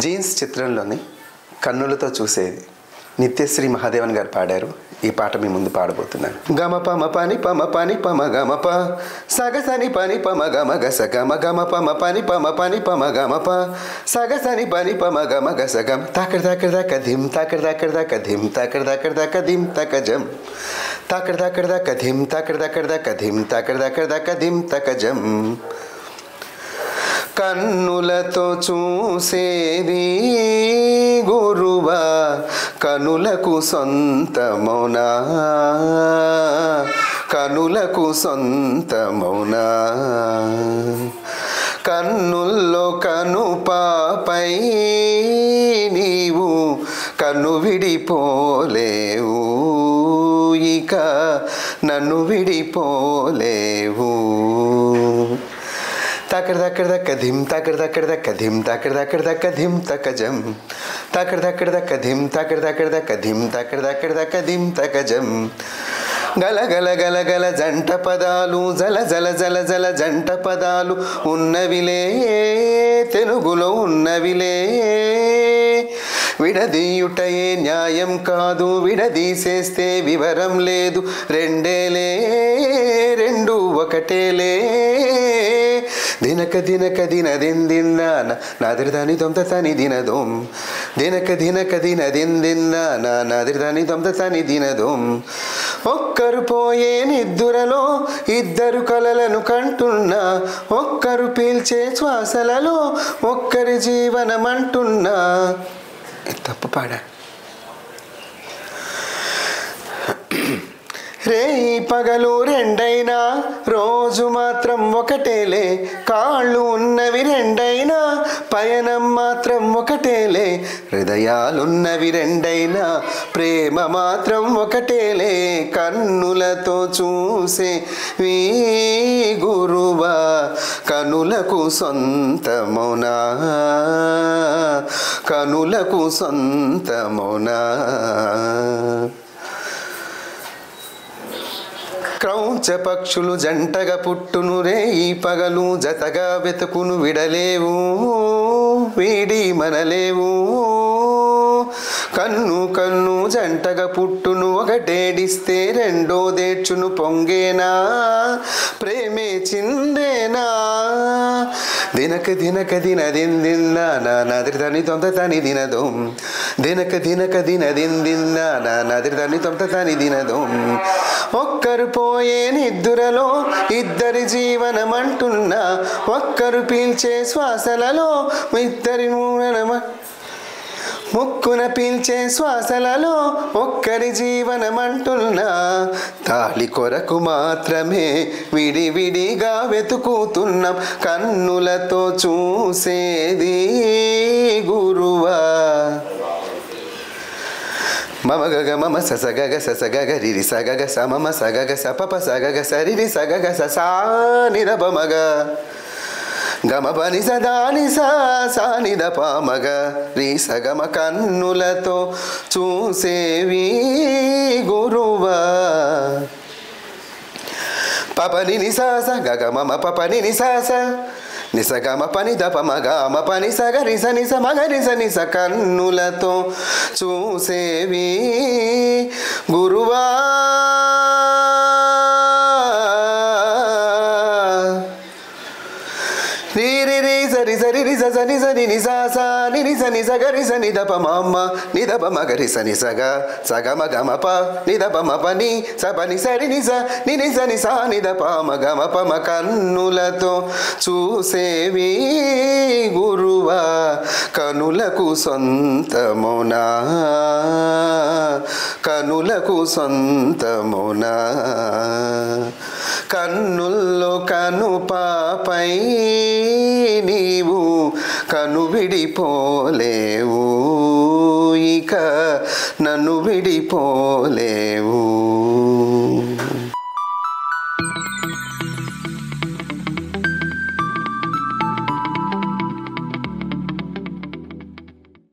Jeans చిత్రంలోని కన్నులతో చూసేది నిత్యశ్రీ మహాదేవన్ గారు పాడారు. ఈ పాట మీ ముందు పాడబోతున్నాను. గమ పమ పని పమ పని పమ గమ ప సగసని పని పమ గమ గస గమ గమ పమ పని పమ పని పమ గమ ప సగసని పని పమ గమ గస గమ తాకడ తాకడ దాక ధిమ్ తాకడ తాకడ దాక ధిమ్ తాకడ తాకడ దాక ధిమ్ తక జం తాకడ తాకడ దాక ధిమ్ తాకడ తాకడ దాక ధిమ్ తాకడ తాకడ దాక ధిమ్ తక జం. కన్నులతో చూసేది గురువా కనులకు సొంతమౌనా కనులకు సొంతమౌనా కన్నుల్లో కనుపాపై నీవు కన్ను విడిపోలేవు ఇక నన్ను విడిపోలేవు. తాకడ తాకడ దక్క ధిమ్ తాకడ తాకడ దక్క ధిమ్ తాకడ తాకడ దక్క ధిమ్ తక జం తాకడ తాకడ దక్క ధిమ్ తాకడ తాకడ దక్క ధిమ్ తాకడ తాకడ దక్క ధిమ్ తక జం. గల గల గల గల జంట పదాలు జల జల జల జల జంట పదాలు ఉన్నవిలే తెలుగులో ఉన్నవిలే. విడదీయుటయే న్యాయం కాదు విడదీసేస్తే వివరం లేదు. రెండేలే రెండు ఒకటేలే దినక దినక దినదిందిన్నాన నాదిరిదాని దొంత తని దినదోం దినక దినక దినదిందిన్నాన నాదిరిదాని దొంత తని దినదోం. ఒక్కరు పోయే నిద్దురలో ఇద్దరు కలలను కంటున్నా ఒక్కరు పీల్చే శ్వాసలలో ఒక్కరి జీవనమంటున్నా. తప్పు పాడా. రేయి పగలు రెండైనా రోజు మాత్రం ఒకటేలే. కాళ్ళు ఉన్నవి రెండైనా పయనం మాత్రం ఒకటేలే. హృదయాలున్నవి రెండైనా ప్రేమ మాత్రం ఒకటేలే. కన్నులతో చూసే వీ గురువా కనులకు సొంతమౌనా కనులకు సొంతమౌనా. క్రౌంచ పక్షులు జంటగా పుట్టును రేయి పగలు జతగా వెతుకును విడలేవు వీడి మనలేవు. కన్ను కన్ను జంటగా పుట్టును ఒకటేడిస్తే రెండో దేడ్చును పొంగేనా ప్రేమే చిందేనా. దినక దినక దినదిందిన్నా నాదిరిదాని తొంత తని దినదోం దినక దినక దినదిందిన్నా నాదిరిదాని తొంత తని దినదోం. ఒక్కరు పోయే నిద్దురలో ఇద్దరి జీవనమంటున్నా ఒక్కరు పీల్చే శ్వాసలలో ఇద్దరి ముక్కున పీల్చే శ్వాసలలో ఒక్కరి జీవనమంటున్నా. తాళి కొరకు మాత్రమే విడివిడిగా వెతుకుతున్నాం కన్నులతో చూసేది గురువా. మమ గగ మమ సగగ సగగ రిరి సగగ సమమ సగగ సపప సగగ సరిరి సగగ సా నిరప మగ గమ పని సదాని సాని దప మగ రీ సగమ. కన్నులతో చూసేవి గురువా పపని నిసాస గగ మమ పపని నిసాస నిసగమ పని దప మగ మ పని సగ రిస నిస మగ రిస నిస. కన్నులతో చూసేవి గురువా సరి సరి రిస సని సని నిసాస నిరిస నిసగ రిస నిదప మమ్మ నిదప మగ రిస నిసగ సగమ గమ ప నిదప మ పని సపని సరి నిస నిరిస నిస నిదప మగమ పమ. కన్నులతో చూసేవి గురువా కనులకు సొంతమౌనా కనులకు సొంతమౌనా. కన్నుల్లో కనుపాపై నీవు కను విడిపోలేవు ఇక నన్ను విడిపోలేవు.